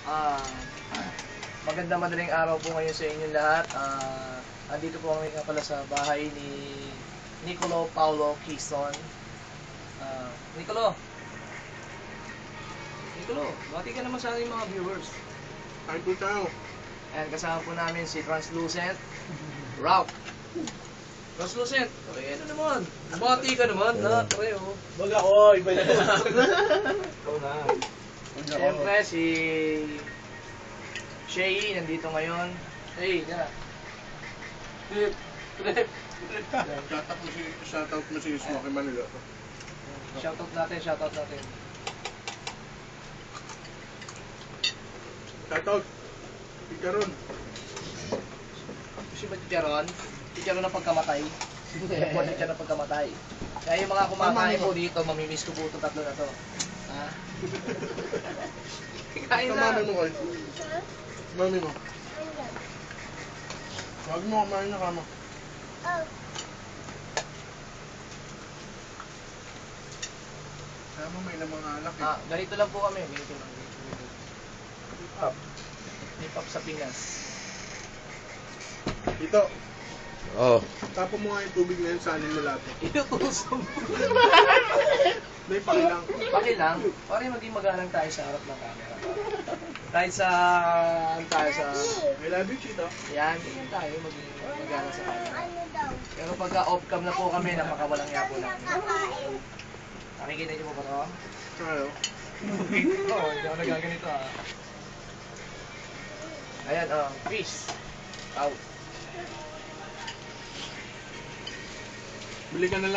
Ah, magandang madaling araw po ngayon sa inyong lahat. Andito po kami nga pala sa bahay ni Nicolo Paulo Quezon. Nicolo, bati ka naman sa ating mga viewers. Ay po tao. Ayan, kasama po namin si Translucent, Ralph. Translucent, okay, ano naman? Bati ka naman, lahat pareho. Wag ako, iba na. Ikaw na. Siyempre, si Shay nandito ngayon. Hey, tara. Shoutout mo si Smoky Manila. Shoutout natin. Shoutout. Ikaron. Kasi ba Chicharon? Chicharon na pagkamatay. Buwan Chicharon na pagkamatay. Kaya yung mga kumakain po dito, mamimiss ko po itong tatlo na to. Ha? Kain na. Mami mo kayo. Mami mo. Huwag mo kumain na kama. Kama may namang alak eh. Ganito lang po kami. Ganito lang. Hip-hop sa Pinas. Ito, Oh. tapo mo nga yung tubig na yun, salin mo lahat. Inutusok. May pakilang. Pakilang, para maging magalang tayo sa harap ng camera. Kahit sa, I love you, Chito. yan, ganyan tayo, maging magalang sa camera. Pero pagka off-cam na po kami, napakawalang yapo lang. Nakikita niyo po ba ito? Tayo. Oo, hindi ako nagaganito Ayan, peace. Out. Bili ka na lang.